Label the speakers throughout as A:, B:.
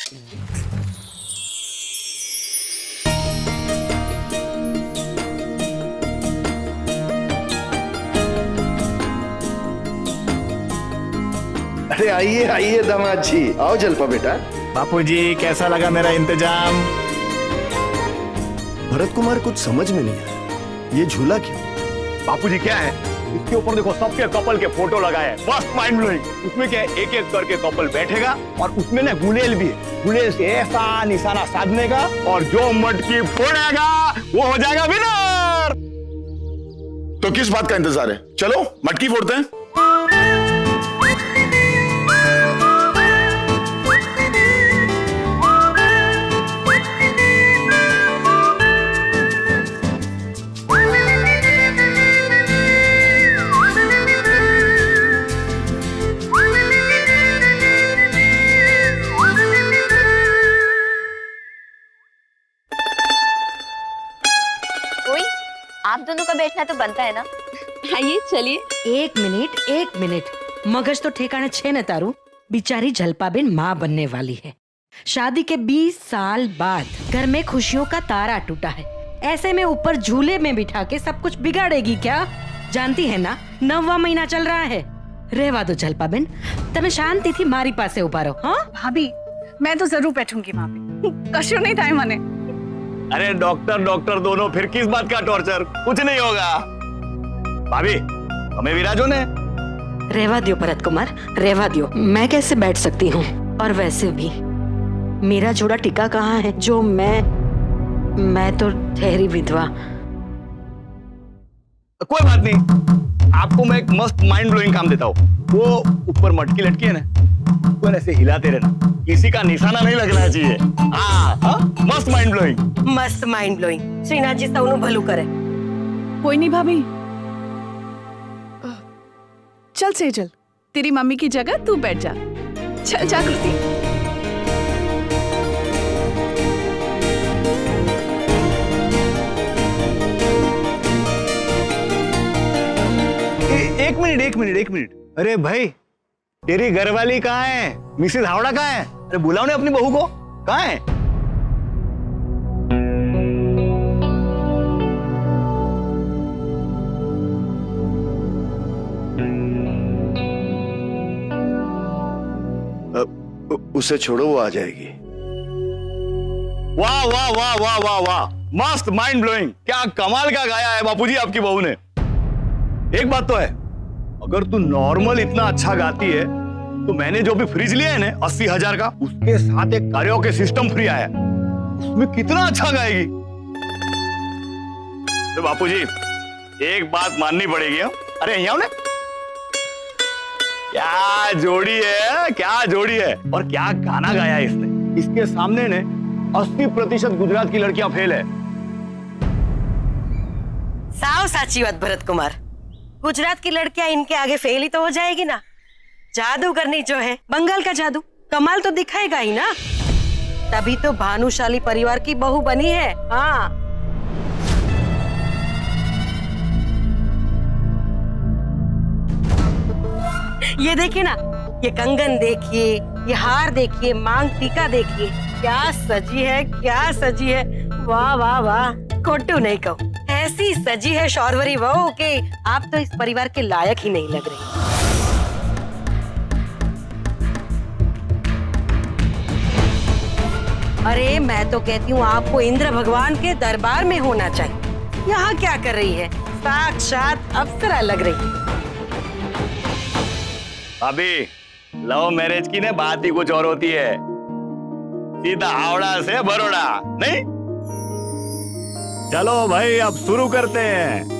A: अरे आइए आइए दामाद जी, आओ जलपा बेटा।
B: बापूजी कैसा लगा मेरा इंतजाम?
A: भरत कुमार कुछ समझ में नहीं आया, ये झूला क्यों?
B: बापूजी क्या है, इसके ऊपर देखो सबके कपल के फोटो लगाए हैं, मस्त माइंड ब्लोइंग। उसमें क्या है, एक एक करके कपल बैठेगा और उसमें ना गुलेल भी है, गुलेल से ऐसा निशाना साधने का और जो मटकी फोड़ेगा वो हो जाएगा विनर।
C: तो किस बात का इंतजार है, चलो मटकी फोड़ते हैं।
D: आप दोनों का बैठना तो बनता है ना। आइए चलिए।
E: एक मिनट मगज तो ठिकाने छे न तारू। बिचारी झलपाबेन माँ बनने वाली है। शादी के 20 साल बाद घर में खुशियों का तारा टूटा है। ऐसे में ऊपर झूले में बिठा के सब कुछ बिगाड़ेगी क्या? जानती है ना 9वां महीना चल रहा है। रेवा दो झलपाबेन, तमे शांति थी मारी पासे उभा रहो। हाँ
F: भाभी, मैं तो जरूर बैठूंगी वहाँ पे, कशु नहीं था मने।
B: अरे डॉक्टर डॉक्टर दोनों, फिर किस बात का टॉर्चर, कुछ नहीं होगा। भाभी हमें विराजो ने।
E: रेवा दियो भरत कुमार, रेवा दियो, मैं कैसे बैठ सकती हूँ? और वैसे भी मेरा जोड़ा टिका कहाँ है जो मैं तो ठहरी विधवा।
B: कोई बात नहीं, आपको मैं एक मस्त माइंड ब्लोइंग काम देता हूँ। वो ऊपर मटकी लटकी है ना, उसको ऐसे हिलाते रहना, किसी का निशाना नहीं लगना चाहिए। मस्त माइंड ब्लोइंग।
E: मस्त माइंड ब्लोइंग। श्रीनाथ जी सौनु भलू करे।
F: कोई नहीं भाभी, चल सेजल, तेरी मम्मी की जगह तू बैठ जा। चल जागृति।
B: एक मिनट। अरे भाई, तेरी घरवाली कहाँ है? मिसेस हावड़ा कहाँ है? अरे बुलाओ ने अपनी बहू को, कहाँ है?
A: उसे छोड़ो, वो आ जाएगी।
B: वाह वाह वाह वाह वाह वाह, मस्त माइंड ब्लोइंग। क्या कमाल का गाया है बापूजी आपकी बहू ने। एक बात तो है, अगर तू नॉर्मल इतना अच्छा गाती है तो मैंने जो भी फ्रिज लिया है ना 80,000 का, उसके साथ एक कैरियोके सिस्टम फ्री आया, उसमें कितना अच्छा गाएगी। तो बापूजी एक बात माननी पड़ेगी। अरे यहाँ ने क्या जोड़ी है, क्या जोड़ी है, और क्या गाना गाया है इसने। इसके सामने ने 80% गुजरात की लड़कियां फेल है।
E: साव साची बात भरत कुमार, गुजरात की लड़कियां इनके आगे फेल ही तो हो जाएगी ना। जादू करनी जो है, बंगाल का जादू, कमाल तो दिखाएगा ही ना। तभी तो भानुशाली परिवार की बहू बनी है। हाँ ये देखिए ना, ये कंगन देखिए, ये हार देखिए, मांग टीका देखिए, क्या सजी है, क्या सजी है। वाह वाह वाह, खोटू नहीं कहूँ, ऐसी सजी है शौरवरी बहू कि आप तो इस परिवार के लायक ही नहीं लग रही। अरे मैं तो कहती हूँ आपको इंद्र भगवान के दरबार में होना चाहिए। यहाँ क्या कर रही है, साक्षात अप्सरा लग रही है।
B: अभी लव मैरिज की ना बात ही कुछ और होती है, सीधा हावड़ा से बड़ौदा, नहीं? चलो भाई अब शुरू करते हैं।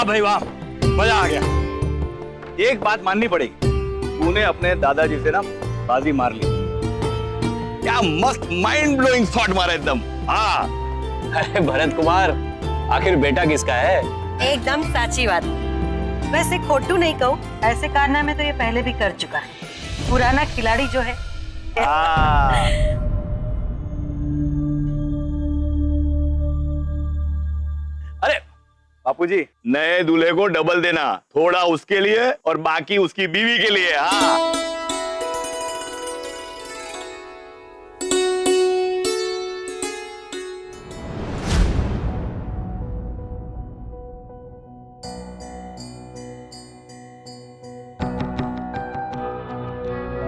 B: भाई वाह, मजा आ गया। एक बात माननी पड़ेगी, तूने अपने दादाजी से ना बाजी मार ली। क्या मस्त माइंड ब्लोइंग शॉट मारा एकदम। हाँ
G: अरे भरत कुमार, आखिर बेटा किसका है?
E: एकदम साची बात। वैसे खोटू नहीं कहूँ, ऐसे कारनामे तो ये पहले भी कर चुका है। पुराना खिलाड़ी जो है।
B: अरे बापूजी, नए दूल्हे को डबल देना, थोड़ा उसके लिए और बाकी उसकी बीवी के लिए। हाँ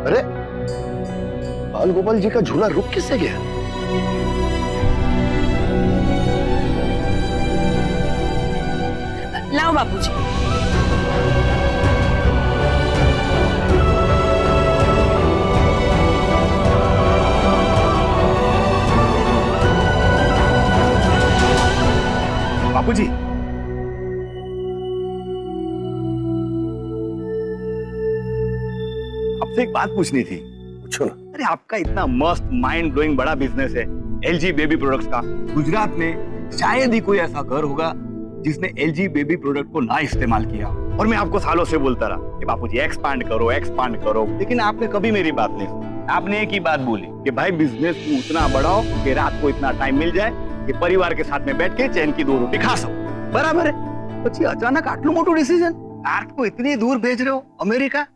A: अरे बाल गोपाल जी का झूला रुक किससे गया?
F: लाओ बापूजी।
B: बापूजी, आपसे एक बात पूछनी थी।
A: पूछो ना।
B: अरे आपका इतना मस्त माइंड ब्लोइंग बड़ा बिजनेस है एलजी बेबी प्रोडक्ट्स का। गुजरात में शायद ही कोई ऐसा घर होगा जिसने एलजी बेबी प्रोडक्ट को ना इस्तेमाल किया। और मैं आपको सालों से बोलता रहा कि बापूजी एक्सपांड करो, लेकिन आपने कभी मेरी बात नहीं सुनी। आपने एक ही बात बोली कि भाई बिजनेस को उतना बढ़ाओ कि रात को इतना टाइम मिल जाए कि परिवार के साथ में बैठ के चैन की 2 रोटी खा सको। बराबर है। પછી अचानक आटलू मोटू डिसीजन, आर्ट को इतनी दूर भेज रहे हो अमेरिका।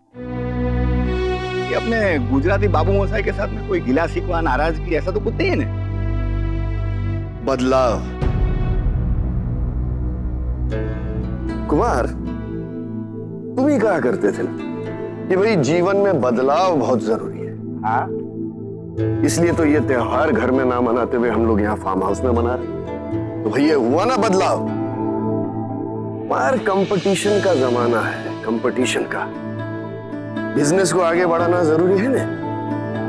B: कि अपने गुजराती बाबू मोसाई के साथ में कोई गिला शिकवा नाराजगी ऐसा तो कुछ नहीं है ना?
A: बदलाव। कुमार, तुम ही कहा करते थे ना कि भाई जीवन में बदलाव बहुत जरूरी है।
B: हाँ?
A: इसलिए तो ये त्योहार घर में ना मनाते हुए हम लोग यहाँ फार्म हाउस में मना रहे। तो भैया हुआ ना बदलाव। पर कंपटीशन का जमाना है, कंपटीशन का। बिजनेस को आगे बढ़ाना जरूरी है ना?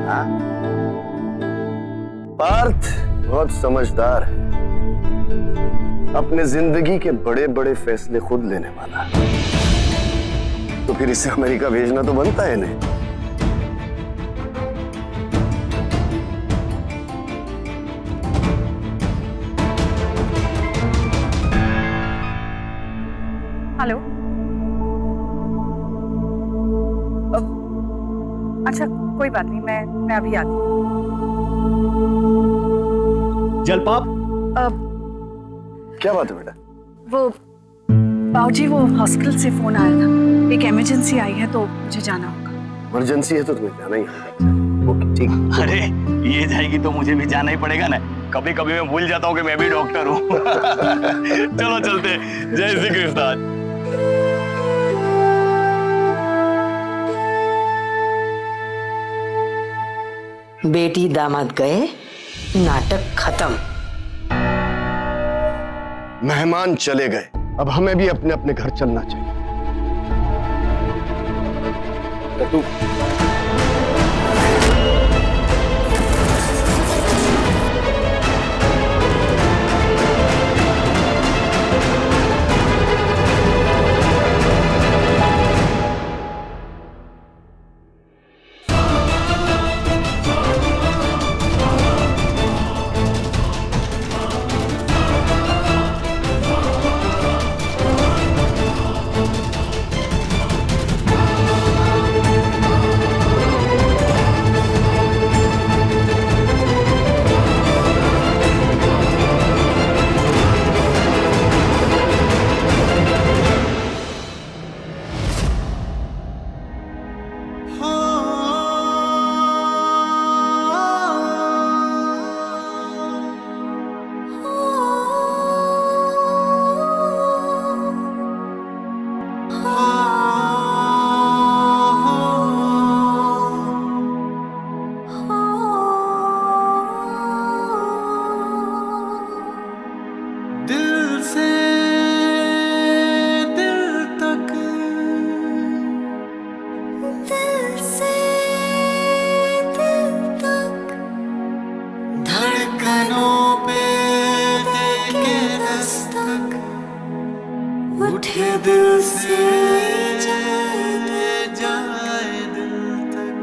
A: हाँ? पार्थ बहुत समझदार है, अपने जिंदगी के बड़े बड़े फैसले खुद लेने वाला है। तो फिर इसे अमेरिका भेजना तो बनता है नहीं?
F: हेलो। अच्छा कोई बात नहीं, मैं अभी आती हूँ।
B: जलपाप,
A: क्या बात है बेटा?
F: वो बाबूजी, वो हॉस्पिटल से फोन आया था, एक इमरजेंसी आई है तो मुझे जाना होगा।
A: इमरजेंसी है तो तुम्हें जाना ही होगा। ओके ठीक।
B: अरे ये जाएगी तो मुझे भी जाना ही पड़ेगा ना। कभी कभी मैं भूल जाता हूँ कि मैं भी डॉक्टर हूँ। चलो चलते। जय श्री कृष्ण।
E: बेटी दामाद गए, नाटक खत्म।
A: मेहमान चले गए, अब हमें भी अपने अपने घर चलना चाहिए। तो तू
H: उठे दिल से जाए दिल तक।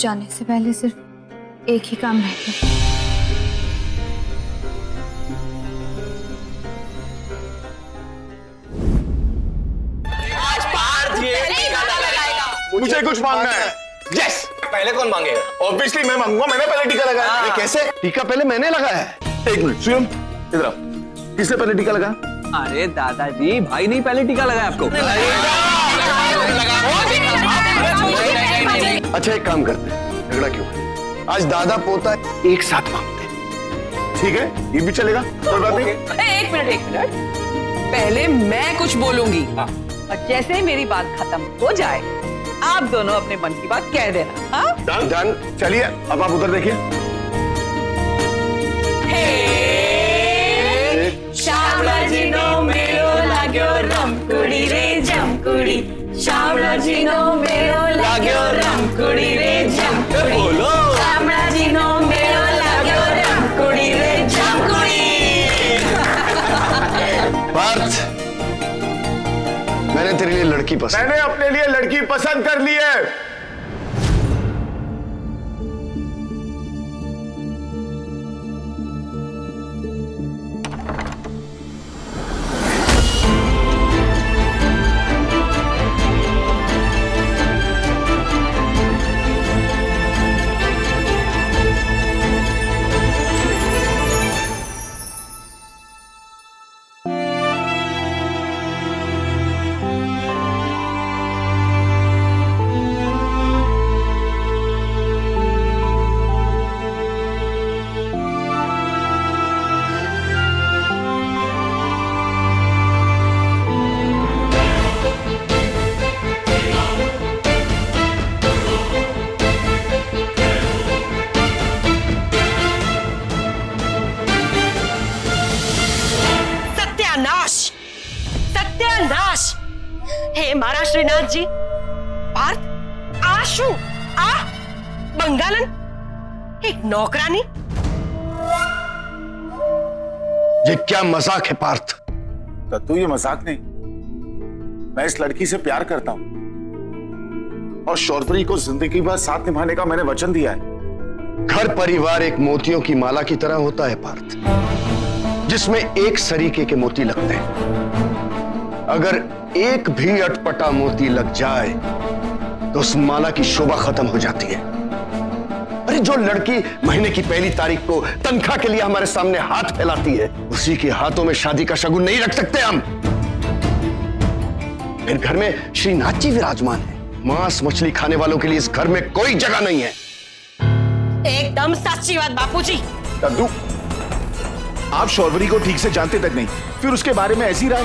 I: जाने से पहले सिर्फ एक ही काम रह गया।
C: मुझे कुछ मांगना है।
G: यस, पहले कौन मांगेगा?
C: ऑब्वियसली मैं मांगूंगा, मैंने पहले टीका लगाया।
B: अरे कैसे? टीका पहले मैंने लगाया है।
C: एक मिनट सुयम, इधर आओ। किसने पहले टीका लगाया?
G: अरे दादाजी, भाई नहीं पहले टीका लगाया आपको।
A: अच्छा एक काम करते हैं, झगड़ा क्यों? आज दादा पोता एक साथ मांगते हैं।
C: ठीक है, ये भी चलेगा, कोई बात नहीं।
J: एक मिनट, पहले मैं कुछ बोलूंगी और जैसे ही मेरी बात खत्म हो जाए आप दोनों अपने मन की बात कह देना। हाँ?
C: डन। चलिए अब आप उधर देखिए।
H: शामलाजीनो मेलो लाग्यो रमकुड़ी रे जमकुड़ी। शामलाजीनो मेलो लाग्यो रमकुड़ी रे जमकुड़ी।
G: बोलो।
H: शामलाजीनो मेलो लाग्यो रमकुड़ी रे जमकुड़ी।
A: पार्थ, मैंने तेरे लिए लड़की पसंद।
C: मैंने अपने लिए लड़की पसंद कर ली है।
H: सत्यानाश! हे मारा श्रीनाथ जी, पार्थ आशु आ बंगालन एक नौकरानी।
A: ये क्या मजाक है पार्थ?
C: तू ये मजाक नहीं, मैं इस लड़की से प्यार करता हूं और शौर्वरी को जिंदगी भर साथ निभाने का मैंने वचन दिया है।
A: घर परिवार एक मोतियों की माला की तरह होता है पार्थ, जिसमें एक सरीके के मोती लगते हैं। अगर एक भी अटपटा मोती लग जाए तो उस माला की शोभा खत्म हो जाती है। अरे जो लड़की महीने की पहली तारीख को तनख्वाह के लिए हमारे सामने हाथ फैलाती है, उसी के हाथों में शादी का शगुन नहीं रख सकते हम। फिर घर में श्रीनाथ जी विराजमान है। मांस मछली खाने वालों के लिए इस घर में कोई जगह नहीं है।
H: एकदम सच्ची बात बापूजी।
C: दद्दू, आप शौर्वरी को ठीक से जानते तक नहीं, फिर उसके बारे में ऐसी राय।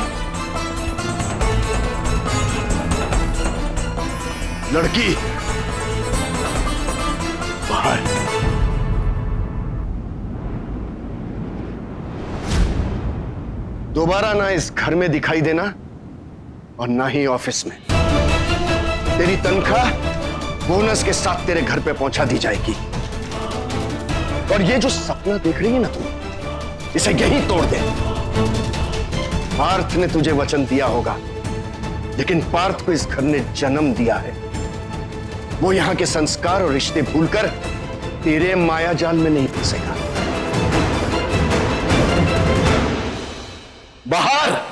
A: लड़की बाहर। दोबारा ना इस घर में दिखाई देना और ना ही ऑफिस में। तेरी तनख्वाह बोनस के साथ तेरे घर पे पहुंचा दी जाएगी। और ये जो सपना देख रही है ना तू, इसे यहीं तोड़ दे। पार्थ ने तुझे वचन दिया होगा लेकिन पार्थ को इस घर ने जन्म दिया है। वो यहां के संस्कार और रिश्ते भूलकर तेरे माया जाल में नहीं फंसेगा। बाहर!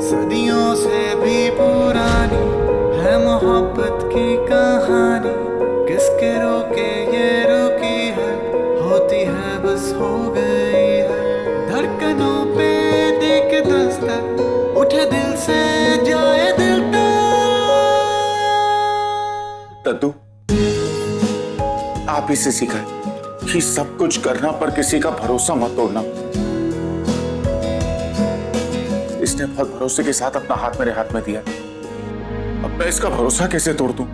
K: सदियों से भी पुरानी है मोहब्बत की कहानी, किसके रोके ये रुकी है, होती है बस हो गई है। धड़कनों पे देख दस्तक, उठे दिल से जाए दिल तक।
C: तद्दू, आप ही से सीखा है कि सब कुछ करना पर किसी का भरोसा मत तोड़ना। इसने बहुत भरोसे के साथ अपना हाथ मेरे हाथ में दिया, अब मैं इसका भरोसा कैसे तोड़ दूं?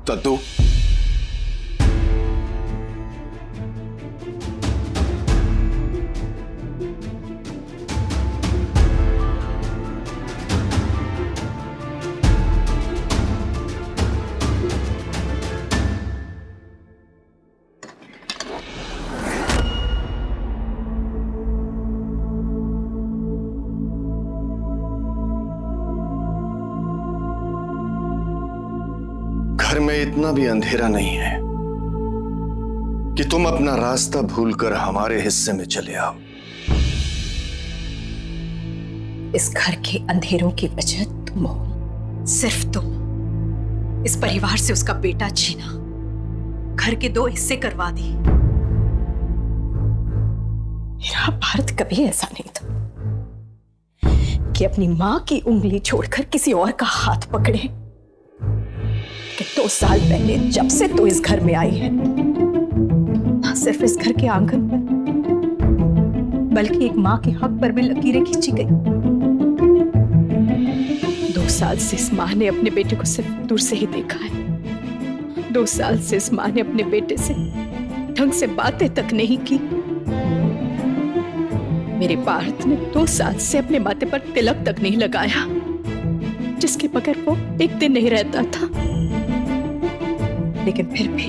C: तद्दू,
A: घर में इतना भी अंधेरा नहीं है कि तुम अपना रास्ता भूलकर हमारे हिस्से में चले आओ।
H: इस घर के अंधेरों की वजह तुम हो, सिर्फ तुम। इस परिवार से उसका बेटा छीना, घर के 2 हिस्से करवा दी। मेरा भारत कभी ऐसा नहीं था कि अपनी मां की उंगली छोड़कर किसी और का हाथ पकड़े। कि 2 साल पहले जब से तू इस घर में आई है, ना सिर्फ इस घर के आंगन पर, बल्कि एक मां के हक पर भी लकीरें खींची गई। 2 साल से इस मां ने अपने बेटे को सिर्फ दूर से ही देखा है। 2 साल से इस मां ने अपने बेटे से ढंग से बातें तक नहीं की। मेरे पार्थ ने 2 साल से अपने माथे पर तिलक तक नहीं लगाया, जिसके बगैर वो एक दिन नहीं रहता था। लेकिन फिर भी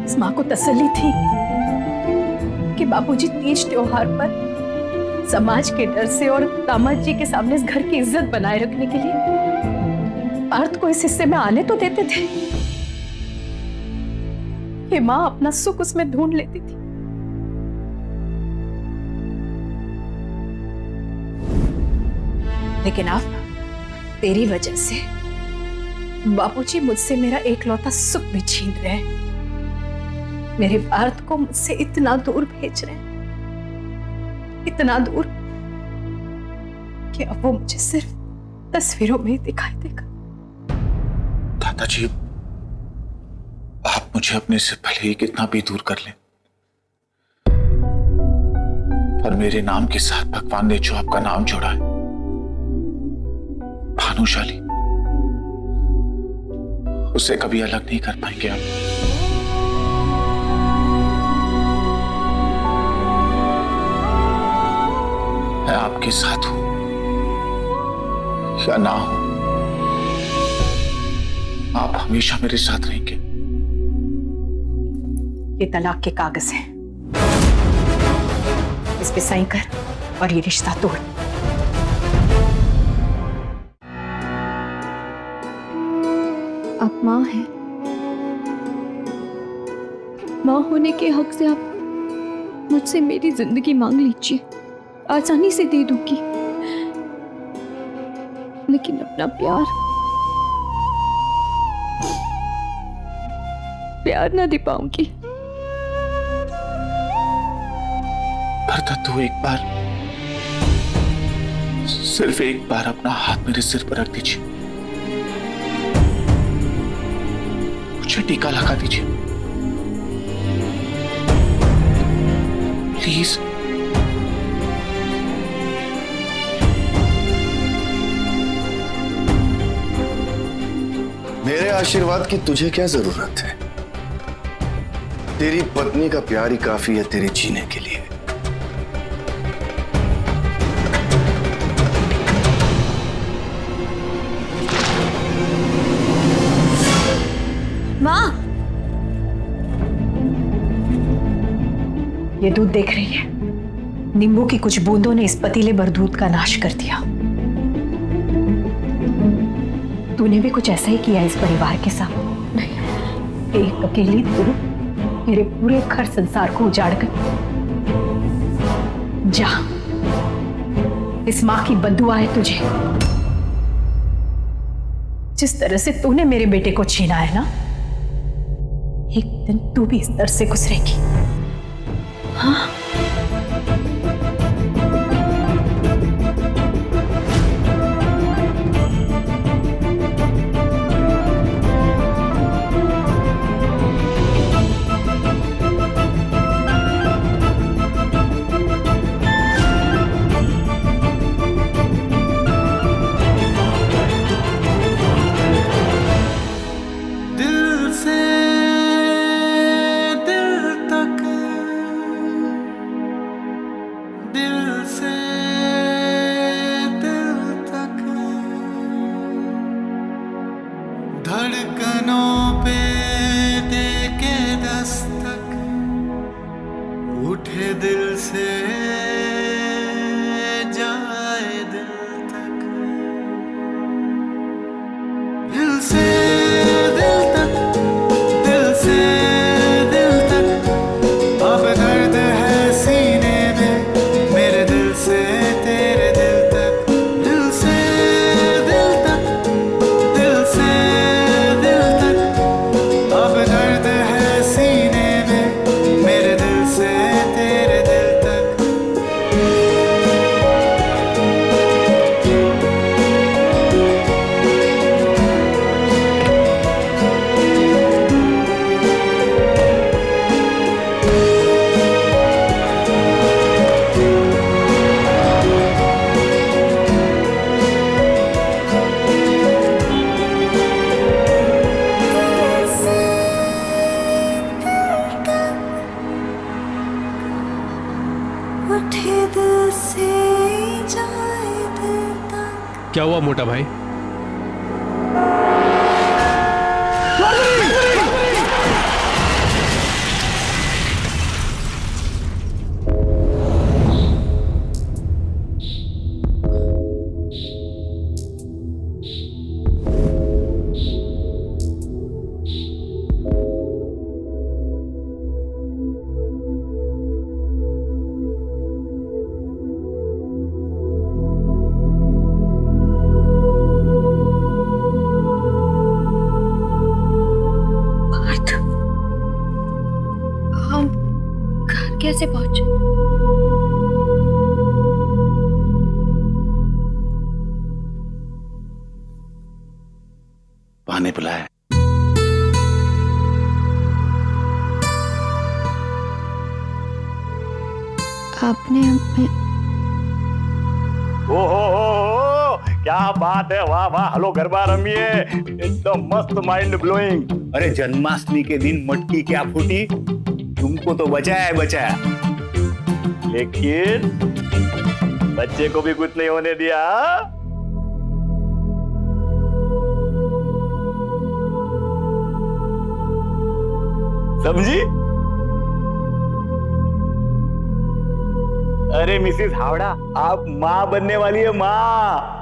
H: इस मां को तसल्ली थी कि बापूजी तीज त्योहार पर समाज के डर से और दामाद जी के सामने इस घर की इज्जत बनाए रखने के लिए पार्थ को इस हिस्से में आने तो देते थे। ये मां अपना सुख उसमें ढूंढ लेती थी। लेकिन अब तेरी वजह से बापूजी मुझसे मेरा एकलौता सुख भी छीन रहे हैं। मेरे भारत को मुझसे इतना दूर भेज रहे हैं, इतना दूर कि अब वो मुझे सिर्फ तस्वीरों में ही दिखाई देगा।
C: दादाजी, आप मुझे अपने से भले ही कितना भी दूर कर लें, पर मेरे नाम के साथ भगवान ने जो आपका नाम जोड़ा है, भानुशाली, उसे कभी अलग नहीं कर पाएंगे आप। मैं आपके साथ हूं या ना हूं, आप हमेशा मेरे साथ रहेंगे।
H: ये तलाक के कागज हैं, इस पे साइन कर और ये रिश्ता तोड़।
I: आप माँ हैं, माँ होने के हक से आप मुझसे मेरी जिंदगी मांग लीजिए, आसानी से दे दूंगी, लेकिन अपना प्यार ना दे पाऊंगी।
C: भरता, तू एक बार, सिर्फ एक बार अपना हाथ मेरे सिर पर रख दीजिए, मुझे टीका लगा दीजिए प्लीज।
A: मेरे आशीर्वाद की तुझे क्या जरूरत है? तेरी पत्नी का प्यार ही काफी है तेरे जीने के लिए।
I: माँ,
H: ये दूध देख रही है, नींबू की कुछ बूंदों ने इस पतीले भर दूध का नाश कर दिया। तूने भी कुछ ऐसा ही किया इस परिवार के साथ। नहीं, एक अकेली तू मेरे पूरे घर संसार को उजाड़ गई। जा, इस मां की बद्दुआ है तुझे। जिस तरह से तूने मेरे बेटे को छीना है ना, एक दिन तू भी इस दर से गुजरेगी। हाँ,
K: धड़कनों पे देके दस्तक, उठे दिल से जाए दिल तक, दिल से दिल तक, दिल से दिल तक। अब दर्द है सीने में मेरे दिल से तेरे दिल तक, दिल से दिल तक, दिल से दिल तक। अब दर्द है सीने में मेरे दिल से तेरे दिल तक।
I: उठे दिल से जाए दिल तक।
G: क्या हुआ मोटा भाई?
I: हम घर कैसे पहुंचे?
C: बहाने बुलाए।
I: आपने हमें
B: ओ, क्या बात है, वाह वाह, हलो गरबा रमिए, एकदम मस्त, माइंड ब्लोइंग। अरे जन्माष्टमी के दिन मटकी क्या फूटी, तुमको तो बचाया है बचाया, लेकिन बच्चे को भी कुछ नहीं होने दिया। समझी? अरे मिसेस हावड़ा, आप माँ बनने वाली है, माँ।